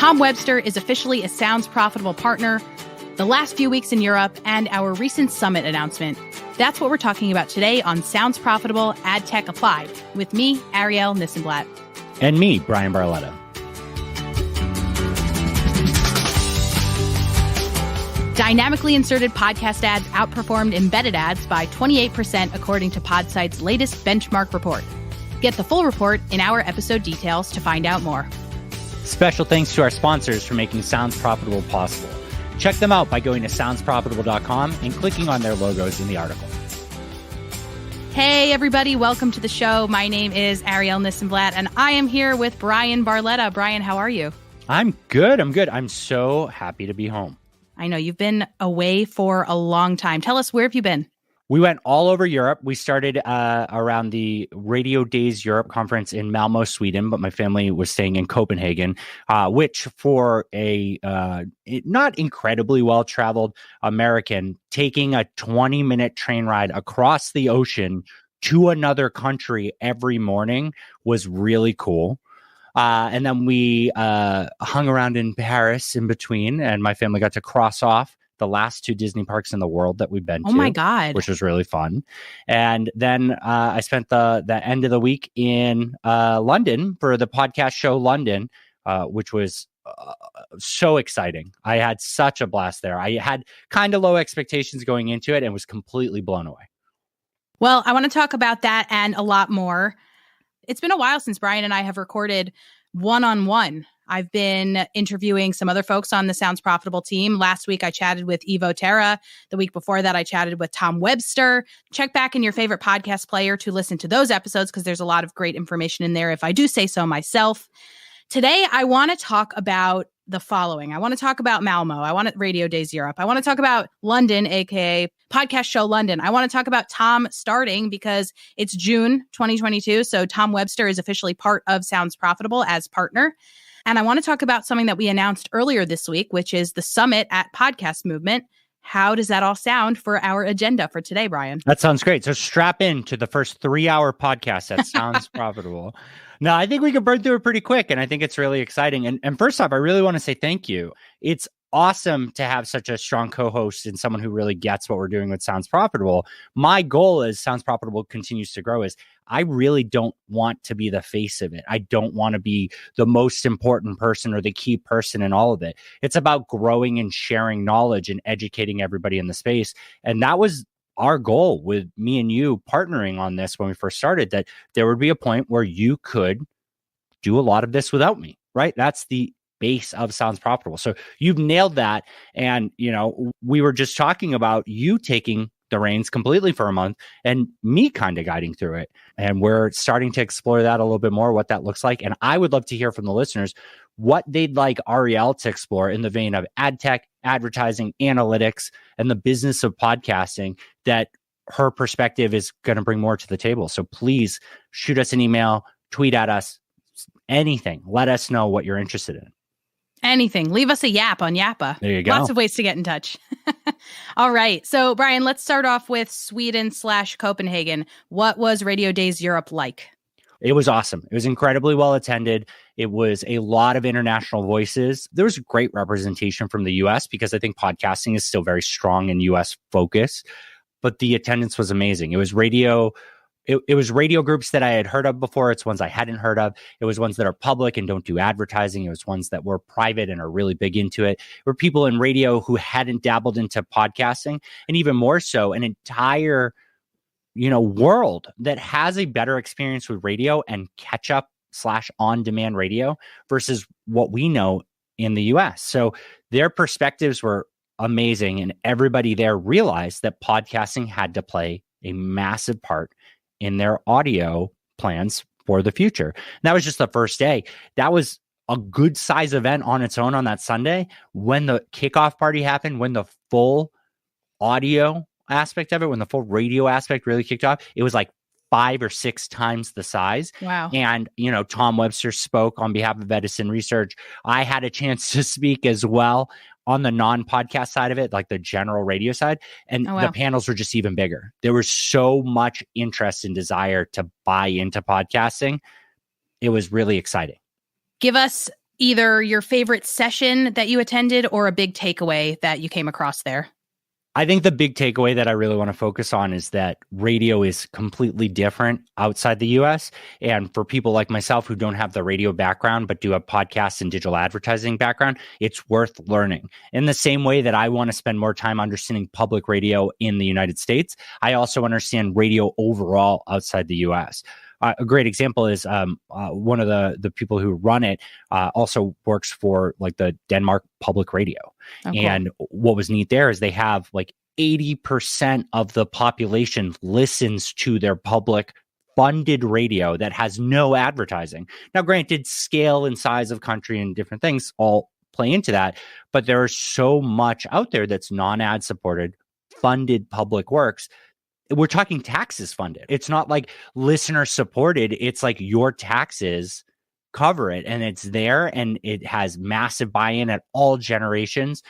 Tom Webster is officially a Sounds Profitable partner, the last few weeks in Europe, and our recent summit announcement. That's what we're talking about today on Sounds Profitable Ad Tech Applied with me, Arielle Nissenblatt. And me, Bryan Barletta. Dynamically inserted podcast ads outperformed embedded ads by 28% according to Podsite's latest benchmark report. Get the full report in our episode details to find out more. Special thanks to our sponsors for making Sounds Profitable possible. Check them out by going to soundsprofitable.com and clicking on their logos in the article. Hey, everybody. Welcome to the show. My name is Arielle Nissenblatt, and I am here with Bryan Barletta. Bryan, how are you? I'm good. I'm so happy to be home. I know you've been away for a long time. Tell us, where have you been? We went all over Europe. We started around the Radio Days Europe conference in Malmo, Sweden, but my family was staying in Copenhagen, which for a not incredibly well-traveled American, taking a 20-minute train ride across the ocean to another country every morning was really cool. And then we hung around in Paris in between, and my family got to cross off the last two Disney parks in the world that we've been to. Oh my God. Which was really fun. And then I spent the end of the week in London for the podcast show London, which was so exciting. I had such a blast there. I had kind of low expectations going into it and was completely blown away. Well, I want to talk about that and a lot more. It's been a while since Bryan and I have recorded one-on-one. I've been interviewing some other folks on the Sounds Profitable team. Last week, I chatted with Ivo Terra. The week before that, I chatted with Tom Webster. Check back in your favorite podcast player to listen to those episodes because there's a lot of great information in there, if I do say so myself. Today, I want to talk about the following. I want to talk about Malmo. I want to Radio Days Europe. I want to talk about London, aka Podcast Show London. I want to talk about Tom starting because it's June 2022. So Tom Webster is officially part of Sounds Profitable as partner. And I want to talk about something that we announced earlier this week, which is the summit at Podcast Movement. How does that all sound for our agenda for today, Bryan? That sounds great. So strap in to the first 3-hour podcast that sounds profitable. No, I think we can burn through it pretty quick. And I think it's really exciting. And first off, I really want to say thank you. It's awesome to have such a strong co-host and someone who really gets what we're doing with Sounds Profitable. My goal as Sounds Profitable continues to grow is I really don't want to be the face of it. I don't want to be the most important person or the key person in all of it. It's about growing and sharing knowledge and educating everybody in the space. And that was our goal with me and you partnering on this when we first started, that there would be a point where you could do a lot of this without me, right? That's the base of Sounds Profitable. So you've nailed that. And, you know, we were just talking about you taking the reins completely for a month and me kind of guiding through it. And we're starting to explore that a little bit more, what that looks like. And I would love to hear from the listeners what they'd like Arielle to explore in the vein of ad tech, advertising, analytics, and the business of podcasting that her perspective is going to bring more to the table. So please shoot us an email, tweet at us, anything. Let us know what you're interested in. Anything. Leave us a yap on Yappa. There you go. Lots of ways to get in touch. All right. So, Bryan, let's start off with Sweden/Copenhagen. What was Radio Days Europe like? It was awesome. It was incredibly well attended. It was a lot of international voices. There was great representation from the U.S. because I think podcasting is still very strong in U.S. focus. But the attendance was amazing. It was radio. It was radio groups that I had heard of before. It's ones I hadn't heard of. It was ones that are public and don't do advertising. It was ones that were private and are really big into it. There were people in radio who hadn't dabbled into podcasting, and even more so, an entire, world that has a better experience with radio and catch up / on-demand radio versus what we know in the US. So their perspectives were amazing, and everybody there realized that podcasting had to play a massive part in their audio plans for the future. And that was just the first day. That was a good size event on its own on that Sunday. When the kickoff party happened, when the full audio aspect of it, when the full radio aspect really kicked off, it was like 5 or 6 times the size. Wow. And, Tom Webster spoke on behalf of Edison Research. I had a chance to speak as well on the non-podcast side of it, like the general radio side. And the panels were just even bigger. There was so much interest and desire to buy into podcasting. It was really exciting. Give us either your favorite session that you attended or a big takeaway that you came across there? I think the big takeaway that I really want to focus on is that radio is completely different outside the US. And for people like myself who don't have the radio background, but do have podcasts and digital advertising background, it's worth learning. In the same way that I want to spend more time understanding public radio in the United States, I also understand radio overall outside the US. A great example is one of the people who run it also works for like the Denmark Public Radio. Oh, cool. And what was neat there is they have like 80% of the population listens to their public funded radio that has no advertising. Now, granted, scale and size of country and different things all play into that, but there's so much out there that's non-ad supported, funded public works. We're talking taxes funded. It's not like listener supported. It's like your taxes cover it, and it's there, and it has massive buy-in at all generations.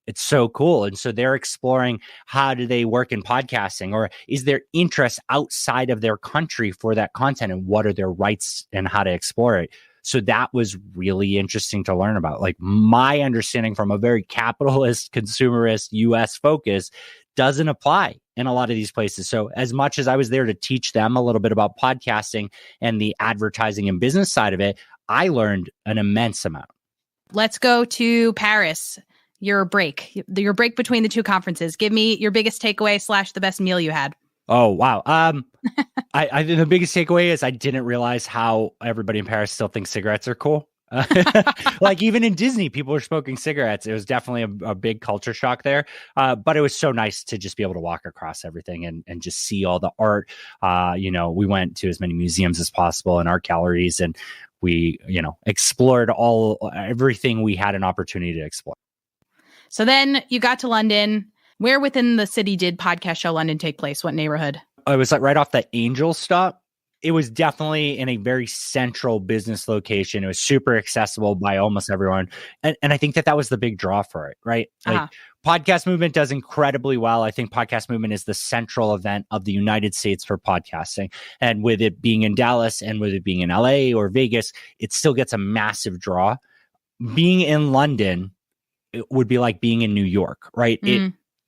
It's so cool. And so they're exploring, how do they work in podcasting, or is there interest outside of their country for that content, and what are their rights and how to explore it? So that was really interesting to learn about. Like, my understanding from a very capitalist, consumerist, US focus doesn't apply in a lot of these places. So as much as I was there to teach them a little bit about podcasting and the advertising and business side of it, I learned an immense amount. Let's go to Paris. Your break between the two conferences. Give me your biggest takeaway / the best meal you had. Oh, wow. I think the biggest takeaway is I didn't realize how everybody in Paris still thinks cigarettes are cool. Like, even in Disney, people were smoking cigarettes. It was definitely a big culture shock there. But it was so nice to just be able to walk across everything and just see all the art. We went to as many museums as possible and art galleries, and we, explored everything we had an opportunity to explore. So then you got to London. Where within the city did Podcast Show London take place? What neighborhood? It was like right off the Angel stop. It was definitely in a very central business location. It was super accessible by almost everyone. And I think that was the big draw for it, right? Like, Podcast Movement does incredibly well. I think Podcast Movement is the central event of the United States for podcasting. And with it being in Dallas and with it being in LA or Vegas, it still gets a massive draw. Being in London, it would be like being in New York, right?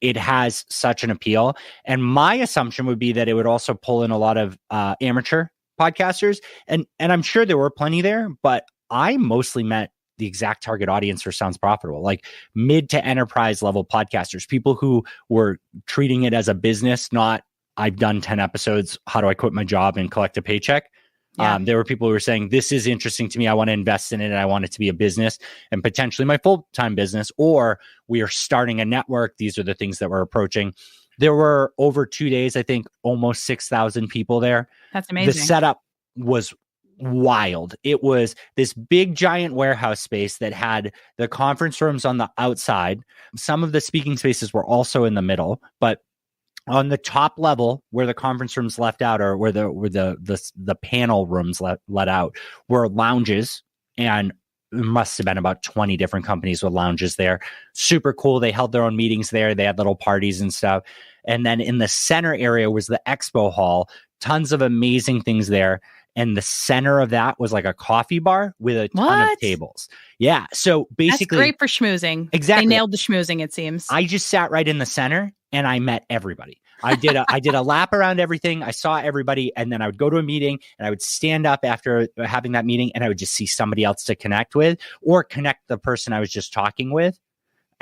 It has such an appeal. And my assumption would be that it would also pull in a lot of amateur podcasters. And I'm sure there were plenty there, but I mostly met the exact target audience for Sounds Profitable, like mid to enterprise level podcasters, people who were treating it as a business, not I've done 10 episodes. How do I quit my job and collect a paycheck? Yeah. There were people who were saying, this is interesting to me. I want to invest in it, and I want it to be a business and potentially my full-time business, or we are starting a network. These are the things that we're approaching. There were over 2 days, I think, almost 6,000 people there. That's amazing. The setup was wild. It was this big, giant warehouse space that had the conference rooms on the outside. Some of the speaking spaces were also in the middle, but on the top level, where the conference rooms left out, or where the panel rooms let out, were lounges, and it must have been about 20 different companies with lounges there. Super cool. They held their own meetings there. They had little parties and stuff. And then in the center area was the expo hall. Tons of amazing things there. And the center of that was like a coffee bar with a ton of tables. Yeah. So basically, that's great for schmoozing. Exactly. They nailed the schmoozing, it seems. I just sat right in the center, and I met everybody. I did a lap around everything. I saw everybody, and then I would go to a meeting, and I would stand up after having that meeting, and I would just see somebody else to connect with, or connect the person I was just talking with.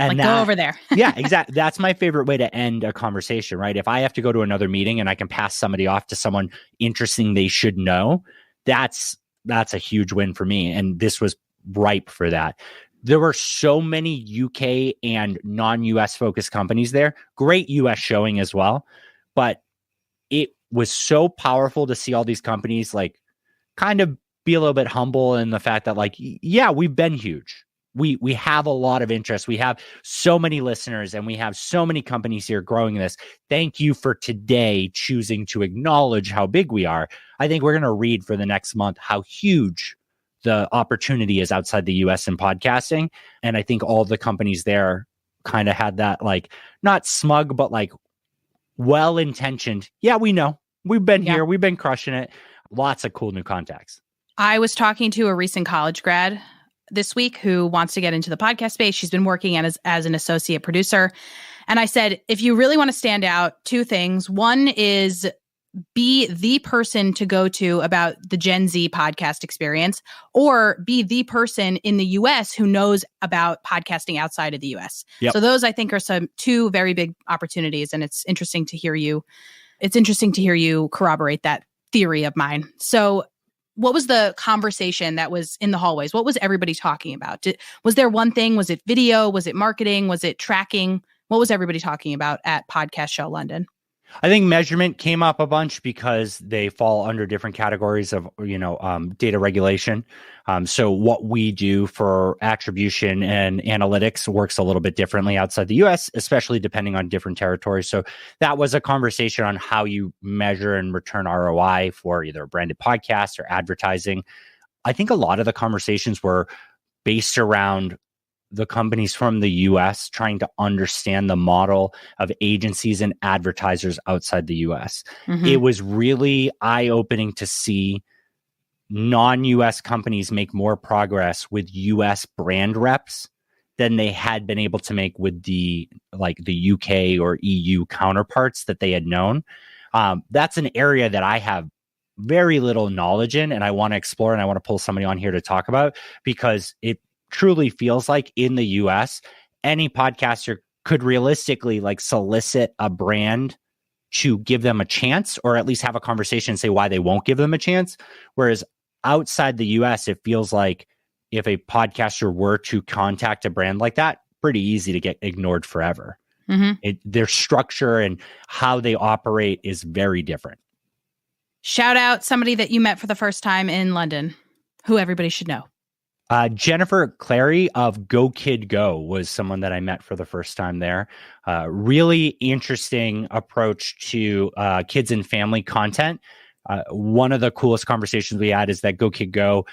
And like, go over there. Yeah, exactly. That's my favorite way to end a conversation, right? If I have to go to another meeting and I can pass somebody off to someone interesting they should know, that's a huge win for me. And this was ripe for that. There were so many UK and non-US focused companies there. Great US showing as well. But it was so powerful to see all these companies like kind of be a little bit humble in the fact that, like, yeah, we've been huge. We have a lot of interest. We have so many listeners, and we have so many companies here growing this. Thank you for today choosing to acknowledge how big we are. I think we're going to read for the next month how huge the opportunity is outside the US in podcasting. And I think all the companies there kind of had that, like, not smug, but like well-intentioned. Yeah, we know. We've been here. We've been crushing it. Lots of cool new contacts. I was talking to a recent college grad this week who wants to get into the podcast space. She's been working as an associate producer. And I said, if you really want to stand out, two things. One is be the person to go to about the Gen Z podcast experience, or be the person in the US who knows about podcasting outside of the US. Yep. So those, I think, are two very big opportunities. And it's interesting to hear you corroborate that theory of mine. So what was the conversation that was in the hallways? What was everybody talking about? Was there one thing? Was it video? Was it marketing? Was it tracking? What was everybody talking about at Podcast Show London? I think measurement came up a bunch because they fall under different categories of, data regulation. So what we do for attribution and analytics works a little bit differently outside the U.S., especially depending on different territories. So that was a conversation on how you measure and return ROI for either a branded podcast or advertising. I think a lot of the conversations were based around the companies from the US trying to understand the model of agencies and advertisers outside the US. Mm-hmm. It was really eye-opening to see non-US companies make more progress with US brand reps than they had been able to make with the UK or EU counterparts that they had known. That's an area that I have very little knowledge in, and I want to explore, and I want to pull somebody on here to talk about, because it truly feels like in the US, any podcaster could realistically solicit a brand to give them a chance, or at least have a conversation and say why they won't give them a chance. Whereas outside the US, it feels like if a podcaster were to contact a brand like that, pretty easy to get ignored forever. Mm-hmm. Their structure and how they operate is very different. Shout out somebody that you met for the first time in London, who everybody should know. Jennifer Clary of Go Kid Go was someone that I met for the first time there. Really interesting approach to kids and family content. One of the coolest conversations we had is that Go Kid Go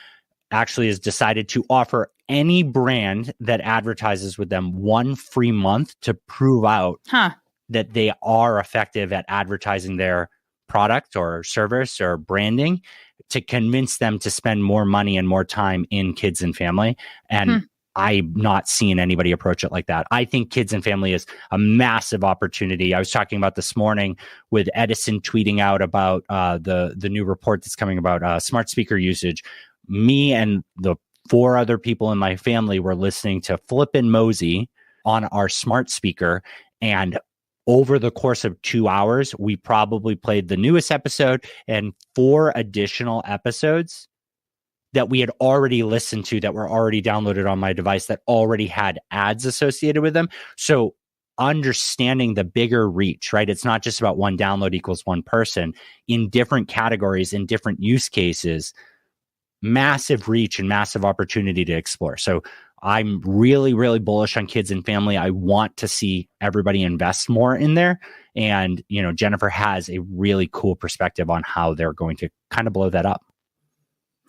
actually has decided to offer any brand that advertises with them one free month to prove out that they are effective at advertising their product or service or branding, to convince them to spend more money and more time in kids and family. And I'm not seeing anybody approach it like that. I think kids and family is a massive opportunity. I was talking about this morning with Edison tweeting out about the new report that's coming about smart speaker usage. Me and the 4 other people in my family were listening to Flippin' Mosey on our smart speaker, and over the course of 2 hours, we probably played the newest episode and 4 additional episodes that we had already listened to, that were already downloaded on my device, that already had ads associated with them. So understanding the bigger reach, right? It's not just about one download equals one person. In different categories, in different use cases, massive reach and massive opportunity to explore. So I'm really, really bullish on kids and family. I want to see everybody invest more in there. And, Jennifer has a really cool perspective on how they're going to kind of blow that up.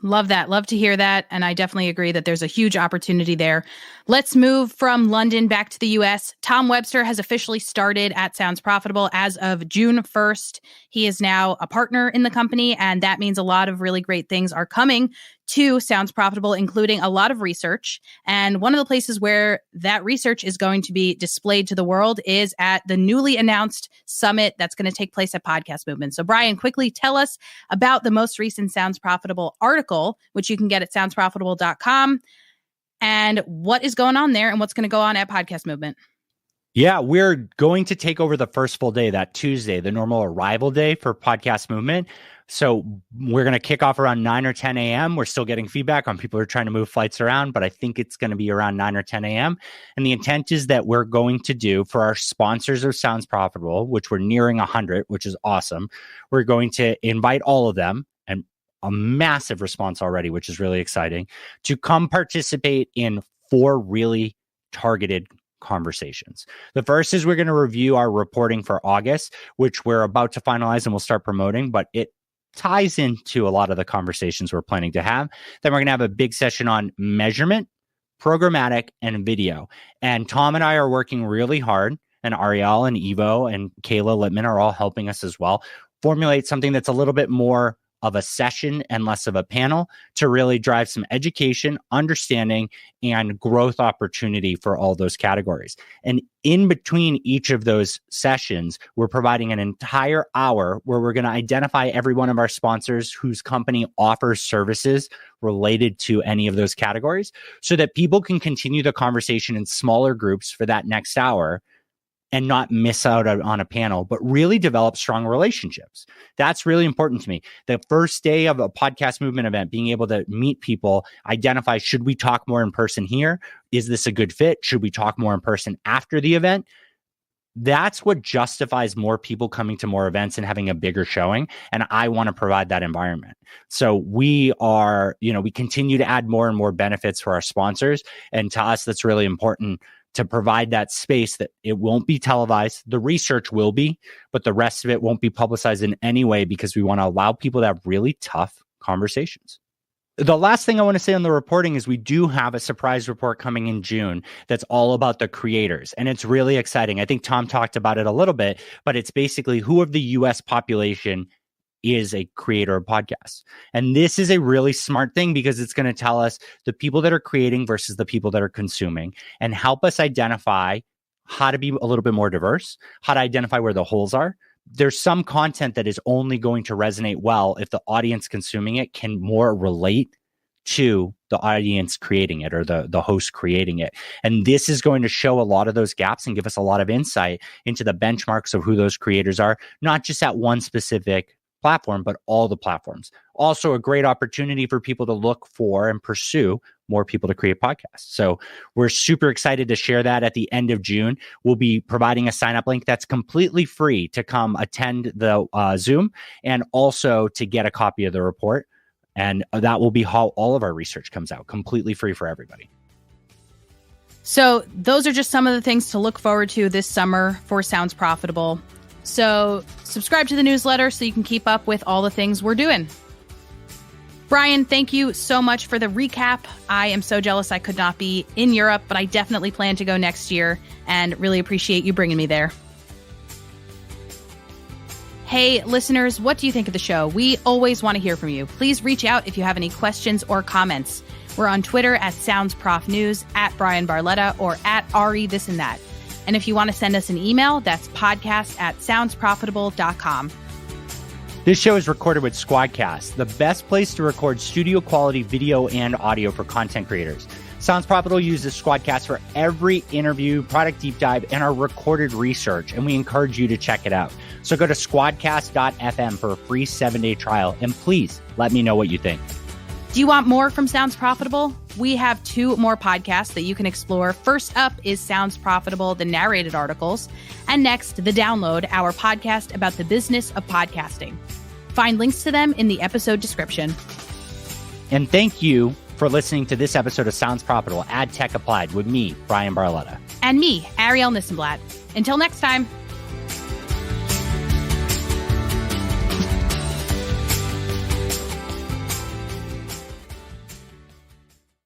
Love that. Love to hear that. And I definitely agree that there's a huge opportunity there. Let's move from London back to the US. Tom Webster has officially started at Sounds Profitable as of June 1st. He is now a partner in the company, and that means a lot of really great things are coming to Sounds Profitable, including a lot of research. And one of the places where that research is going to be displayed to the world is at the newly announced summit that's going to take place at Podcast Movement. So Bryan, quickly tell us about the most recent Sounds Profitable article, which you can get at soundsprofitable.com, and what is going on there and what's going to go on at Podcast Movement. Yeah, we're going to take over the first full day, that Tuesday, the normal arrival day for Podcast Movement. So we're going to kick off around 9 or 10 a.m. We're still getting feedback on people who are trying to move flights around, but I think it's going to be around 9 or 10 a.m. And the intent is that we're going to do, for our sponsors of Sounds Profitable, which we're nearing 100, which is awesome, we're going to invite all of them, and a massive response already, which is really exciting, to come participate in 4 really targeted conversations. The first is we're going to review our reporting for August, which we're about to finalize and we'll start promoting, but it ties into a lot of the conversations we're planning to have. Then we're going to have a big session on measurement, programmatic, and video. And Tom and I are working really hard, and Arielle and Evo and Kayla Littman are all helping us as well, formulate something that's a little bit more of a session and less of a panel to really drive some education, understanding, and growth opportunity for all those categories. And in between each of those sessions, we're providing an entire hour where we're going to identify every one of our sponsors whose company offers services related to any of those categories so that people can continue the conversation in smaller groups for that next hour and not miss out on a panel, but really develop strong relationships. That's really important to me. The first day of a podcast movement event, being able to meet people, identify, should we talk more in person here? Is this a good fit? Should we talk more in person after the event? That's what justifies more people coming to more events and having a bigger showing. And I want to provide that environment. So we continue to add more and more benefits for our sponsors. And to us, that's really important to provide that space that it won't be televised. The research will be, but the rest of it won't be publicized in any way because we want to allow people to have really tough conversations. The last thing I want to say on the reporting is we do have a surprise report coming in June that's all about the creators. And it's really exciting. I think Tom talked about it a little bit, but it's basically who of the U.S. population is a creator of podcasts. And this is a really smart thing because it's going to tell us the people that are creating versus the people that are consuming and help us identify how to be a little bit more diverse, how to identify where the holes are. There's some content that is only going to resonate well if the audience consuming it can more relate to the audience creating it or the host creating it. And this is going to show a lot of those gaps and give us a lot of insight into the benchmarks of who those creators are, not just at one specific platform, but all the platforms. Also a great opportunity for people to look for and pursue more people to create podcasts. So we're super excited to share that at the end of June. We'll be providing a sign-up link that's completely free to come attend the Zoom and also to get a copy of the report. And that will be how all of our research comes out, completely free for everybody. So those are just some of the things to look forward to this summer for Sounds Profitable. So subscribe to the newsletter so you can keep up with all the things we're doing. Bryan, thank you so much for the recap. I am so jealous I could not be in Europe, but I definitely plan to go next year and really appreciate you bringing me there. Hey, listeners, what do you think of the show? We always want to hear from you. Please reach out if you have any questions or comments. We're on Twitter at SoundsProfNews, at Bryan Barletta, or at Ari This and That. And if you want to send us an email, that's podcast@soundsprofitable.com. This show is recorded with Squadcast, the best place to record studio quality video and audio for content creators. Sounds Profitable uses Squadcast for every interview, product deep dive, and our recorded research, and we encourage you to check it out. So go to squadcast.fm for a free 7-day trial, and please let me know what you think. Do you want more from Sounds Profitable? We have 2 more podcasts that you can explore. First up is Sounds Profitable, the narrated articles. And next, The Download, our podcast about the business of podcasting. Find links to them in the episode description. And thank you for listening to this episode of Sounds Profitable, Ad Tech Applied with me, Bryan Barletta. And me, Arielle Nissenblatt. Until next time.